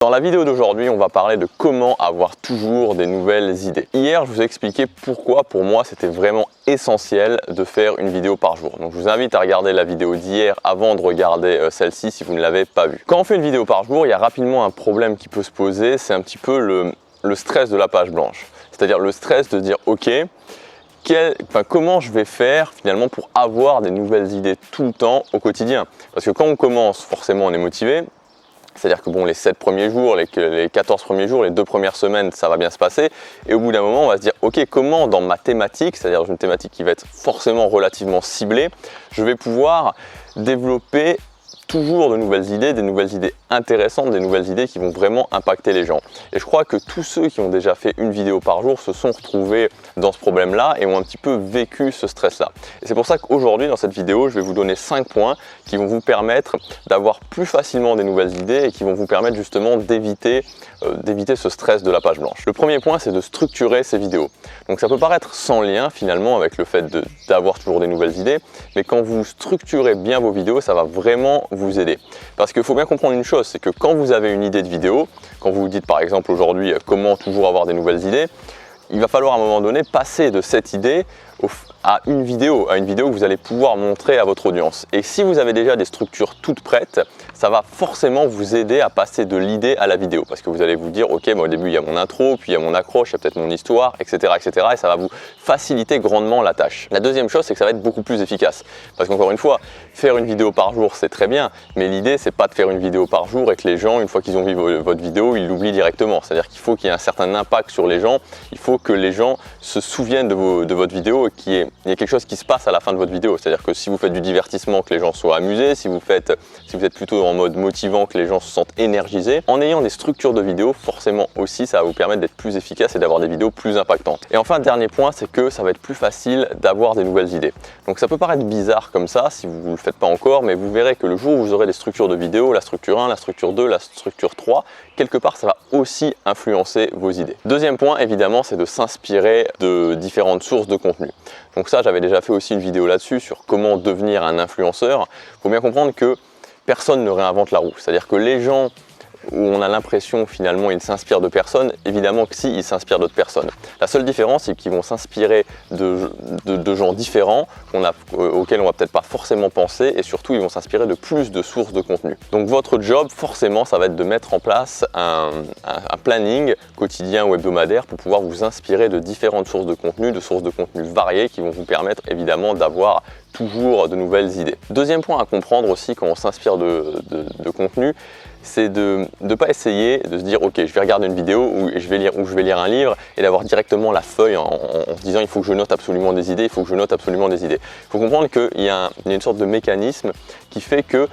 Dans la vidéo d'aujourd'hui, on va parler de comment avoir toujours des nouvelles idées. Hier, je vous ai expliqué pourquoi pour moi c'était vraiment essentiel de faire une vidéo par jour. Donc je vous invite à regarder la vidéo d'hier avant de regarder celle-ci si vous ne l'avez pas vue. Quand on fait une vidéo par jour, il y a rapidement un problème qui peut se poser, c'est un petit peu le stress de la page blanche. C'est-à-dire le stress de dire ok, comment je vais faire finalement pour avoir des nouvelles idées tout le temps au quotidien. Parce que quand on commence, forcément on est motivé. C'est-à-dire que bon, les 7 premiers jours, les 14 premiers jours, les 2 premières semaines, ça va bien se passer. Et au bout d'un moment, on va se dire, ok, comment dans ma thématique, c'est-à-dire une thématique qui va être forcément relativement ciblée, je vais pouvoir développer toujours de nouvelles idées intéressantes, des nouvelles idées qui vont vraiment impacter les gens. Et je crois que tous ceux qui ont déjà fait une vidéo par jour se sont retrouvés dans ce problème-là et ont un petit peu vécu ce stress-là. Et c'est pour ça qu'aujourd'hui, dans cette vidéo, je vais vous donner 5 points qui vont vous permettre d'avoir plus facilement des nouvelles idées et qui vont vous permettre justement d'éviter ce stress de la page blanche. Le premier point, c'est de structurer ces vidéos. Donc ça peut paraître sans lien finalement avec le fait d'avoir toujours des nouvelles idées, mais quand vous structurez bien vos vidéos, ça va vraiment vous aider. Parce qu'il faut bien comprendre une chose, c'est que quand vous avez une idée de vidéo, quand vous vous dites par exemple aujourd'hui comment toujours avoir des nouvelles idées, il va falloir à un moment donné passer de cette idée à une vidéo que vous allez pouvoir montrer à votre audience. Et si vous avez déjà des structures toutes prêtes, ça va forcément vous aider à passer de l'idée à la vidéo. Parce que vous allez vous dire, ok, au début il y a mon intro, puis il y a mon accroche, il y a peut-être mon histoire, etc., etc. Et ça va vous faciliter grandement la tâche. La deuxième chose, c'est que ça va être beaucoup plus efficace. Parce qu'encore une fois, faire une vidéo par jour, c'est très bien, mais l'idée, c'est pas de faire une vidéo par jour et que les gens, une fois qu'ils ont vu votre vidéo, ils l'oublient directement. C'est-à-dire qu'il faut qu'il y ait un certain impact sur les gens, il faut que les gens se souviennent de votre vidéo et qu'il y ait quelque chose qui se passe à la fin de votre vidéo. C'est-à-dire que si vous faites du divertissement, que les gens soient amusés, si vous êtes plutôt en mode motivant, que les gens se sentent énergisés. En ayant des structures de vidéo, forcément aussi, ça va vous permettre d'être plus efficace et d'avoir des vidéos plus impactantes. Et enfin, dernier point, c'est que ça va être plus facile d'avoir des nouvelles idées. Donc ça peut paraître bizarre comme ça, si vous ne le faites pas encore, mais vous verrez que le jour où vous aurez des structures de vidéo, la structure 1, la structure 2, la structure 3, quelque part, ça va aussi influencer vos idées. Deuxième point, évidemment, c'est de s'inspirer de différentes sources de contenu. Donc ça, j'avais déjà fait aussi une vidéo là-dessus sur comment devenir un influenceur. Il faut bien comprendre que personne ne réinvente la roue. C'est-à-dire que les gens où on a l'impression finalement ils s'inspirent de personnes, évidemment que si, ils s'inspirent d'autres personnes. La seule différence, c'est qu'ils vont s'inspirer de gens différents auxquels on va peut-être pas forcément penser, et surtout ils vont s'inspirer de plus de sources de contenu. Donc votre job, forcément, ça va être de mettre en place un planning quotidien ou hebdomadaire pour pouvoir vous inspirer de différentes sources de contenu variées qui vont vous permettre évidemment d'avoir toujours de nouvelles idées. Deuxième point à comprendre aussi quand on s'inspire de contenu, c'est de ne pas essayer de se dire ok, je vais regarder une vidéo ou je vais lire un livre et d'avoir directement la feuille en se disant il faut que je note absolument des idées, Il faut comprendre qu'il y a une sorte de mécanisme qui fait que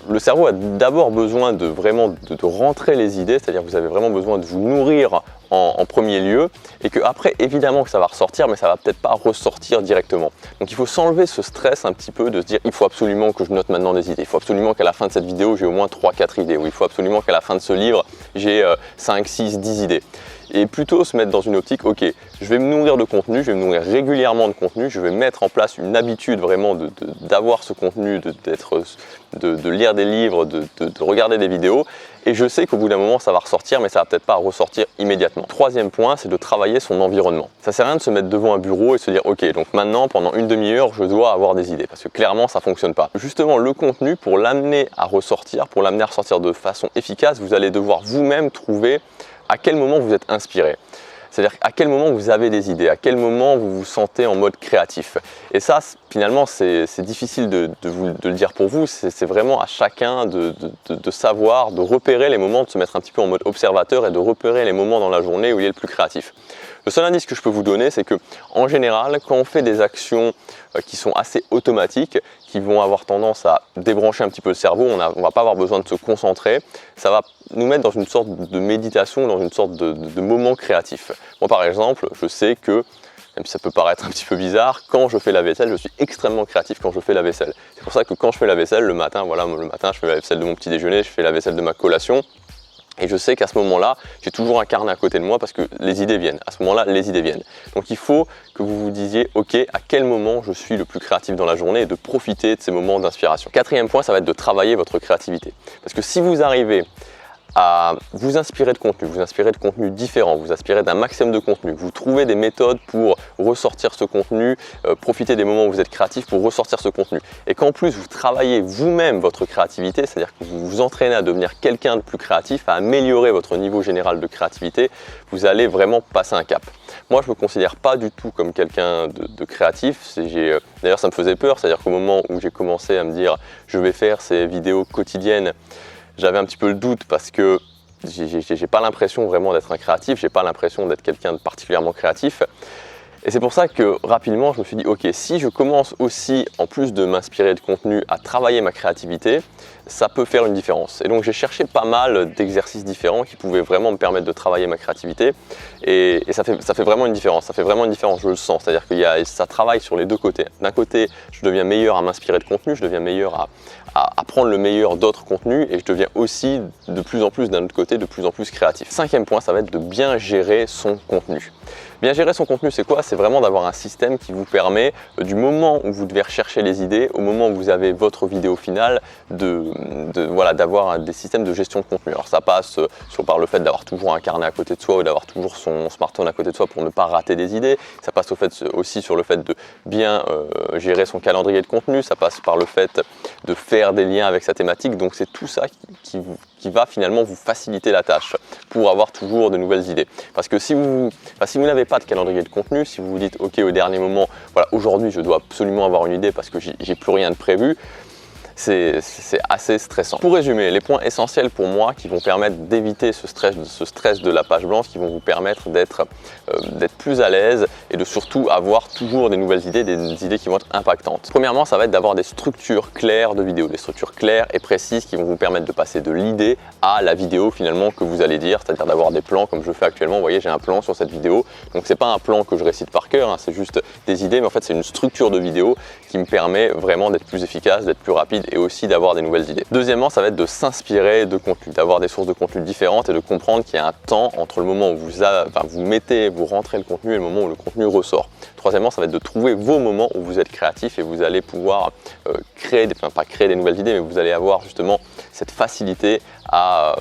le cerveau a d'abord besoin de rentrer les idées, c'est-à-dire que vous avez vraiment besoin de vous nourrir en premier lieu, et que après évidemment que ça va ressortir, mais ça va peut-être pas ressortir directement. Donc il faut s'enlever ce stress un petit peu de se dire il faut absolument que je note maintenant des idées, il faut absolument qu'à la fin de cette vidéo j'ai au moins 3-4 idées, ou il faut absolument qu'à la fin de ce livre j'ai 5, 6, 10 idées. Et plutôt se mettre dans une optique, ok, je vais me nourrir de contenu, je vais me nourrir régulièrement de contenu, je vais mettre en place une habitude vraiment d'avoir ce contenu, de lire des livres, de regarder des vidéos, et je sais qu'au bout d'un moment ça va ressortir, mais ça va peut-être pas ressortir immédiatement. Troisième point, c'est de travailler son environnement. Ça sert à rien de se mettre devant un bureau et se dire ok, donc maintenant pendant une demi-heure je dois avoir des idées, parce que clairement ça fonctionne pas. Justement, le contenu, pour l'amener à ressortir, de façon efficace, vous allez devoir vous-même trouver à quel moment vous êtes inspiré. C'est-à-dire à quel moment vous avez des idées, à quel moment vous vous sentez en mode créatif. Et ça, finalement, c'est difficile de le dire pour vous, c'est vraiment à chacun de savoir, de repérer les moments, de se mettre un petit peu en mode observateur et de repérer les moments dans la journée où il est le plus créatif. Le seul indice que je peux vous donner, c'est que en général, quand on fait des actions qui sont assez automatiques, qui vont avoir tendance à débrancher un petit peu le cerveau, on ne va pas avoir besoin de se concentrer, ça va nous mettre dans une sorte de méditation, dans une sorte de moment créatif. Moi par exemple, je sais que, même si ça peut paraître un petit peu bizarre, quand je fais la vaisselle, je suis extrêmement créatif quand je fais la vaisselle. C'est pour ça que quand je fais la vaisselle, le matin, je fais la vaisselle de mon petit déjeuner, je fais la vaisselle de ma collation. Et je sais qu'à ce moment-là, j'ai toujours un carnet à côté de moi parce que les idées viennent. À ce moment-là, les idées viennent. Donc il faut que vous vous disiez, ok, à quel moment je suis le plus créatif dans la journée et de profiter de ces moments d'inspiration. Quatrième point, ça va être de travailler votre créativité. Parce que si vous arrivez à vous inspirer de contenu différent, vous inspirer d'un maximum de contenu, vous trouvez des méthodes pour ressortir ce contenu, profiter des moments où vous êtes créatif pour ressortir ce contenu. Et qu'en plus vous travaillez vous-même votre créativité, c'est-à-dire que vous vous entraînez à devenir quelqu'un de plus créatif, à améliorer votre niveau général de créativité, vous allez vraiment passer un cap. Moi, je ne me considère pas du tout comme quelqu'un de créatif. D'ailleurs, ça me faisait peur, c'est-à-dire qu'au moment où j'ai commencé à me dire je vais faire ces vidéos quotidiennes, j'avais un petit peu le doute parce que j'ai pas l'impression vraiment d'être un créatif, j'ai pas l'impression d'être quelqu'un de particulièrement créatif. Et c'est pour ça que rapidement je me suis dit ok, si je commence aussi en plus de m'inspirer de contenu à travailler ma créativité, ça peut faire une différence. Et donc j'ai cherché pas mal d'exercices différents qui pouvaient vraiment me permettre de travailler ma créativité et ça fait vraiment une différence, je le sens, c'est-à-dire que ça travaille sur les deux côtés. D'un côté, je deviens meilleur à m'inspirer de contenu, je deviens meilleur à prendre le meilleur d'autres contenus et je deviens aussi de plus en plus d'un autre côté de plus en plus créatif. Cinquième point, ça va être de bien gérer son contenu. Bien gérer son contenu, c'est quoi? C'est vraiment d'avoir un système qui vous permet, du moment où vous devez rechercher les idées, au moment où vous avez votre vidéo finale, d'avoir des systèmes de gestion de contenu. Alors ça passe par le fait d'avoir toujours un carnet à côté de soi ou d'avoir toujours son smartphone à côté de soi pour ne pas rater des idées. Ça passe aussi sur le fait de bien gérer son calendrier de contenu. Ça passe par le fait de faire des liens avec sa thématique. Donc c'est tout ça qui va finalement vous faciliter la tâche pour avoir toujours de nouvelles idées. Parce que si vous n'avez pas de calendrier de contenu, si vous vous dites ok au dernier moment, voilà, aujourd'hui je dois absolument avoir une idée parce que j'ai plus rien de prévu, c'est assez stressant. Pour résumer, les points essentiels pour moi qui vont permettre d'éviter ce stress de la page blanche, qui vont vous permettre d'être plus à l'aise et de surtout avoir toujours des nouvelles idées, des idées qui vont être impactantes. Premièrement, ça va être d'avoir des structures claires de vidéo, des structures claires et précises qui vont vous permettre de passer de l'idée à la vidéo finalement que vous allez dire, c'est-à-dire d'avoir des plans comme je fais actuellement. Vous voyez, j'ai un plan sur cette vidéo, donc c'est pas un plan que je récite par cœur, hein, c'est juste des idées, mais en fait c'est une structure de vidéo qui me permet vraiment d'être plus efficace, d'être plus rapide et aussi d'avoir des nouvelles idées. Deuxièmement, ça va être de s'inspirer de contenu, d'avoir des sources de contenu différentes et de comprendre qu'il y a un temps entre le moment où vous rentrez le contenu et le moment où le contenu ressort. Troisièmement, ça va être de trouver vos moments où vous êtes créatif et vous allez pouvoir pas créer des nouvelles idées, mais vous allez avoir justement cette facilité à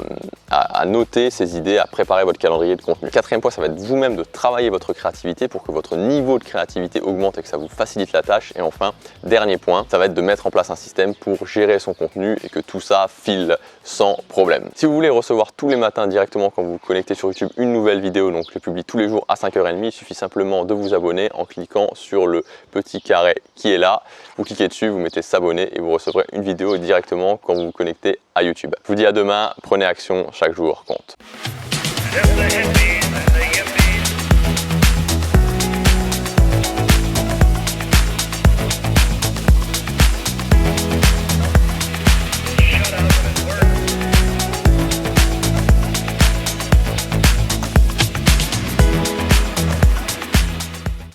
noter ces idées, à préparer votre calendrier de contenu. Quatrième point, ça va être vous-même de travailler votre créativité pour que votre niveau de créativité augmente et que ça vous facilite la tâche. Et enfin, dernier point, ça va être de mettre en place un système pour gérer son contenu et que tout ça file sans problème. Si vous voulez recevoir tous les matins directement quand vous vous connectez sur YouTube une nouvelle vidéo, donc je le publie tous les jours à 5h30, il suffit simplement de vous abonner en cliquant sur le petit carré qui est là. Vous cliquez dessus, vous mettez s'abonner et vous recevrez une vidéo directement quand vous vous connectez à YouTube. Je vous dis à demain, prenez action, chaque jour compte.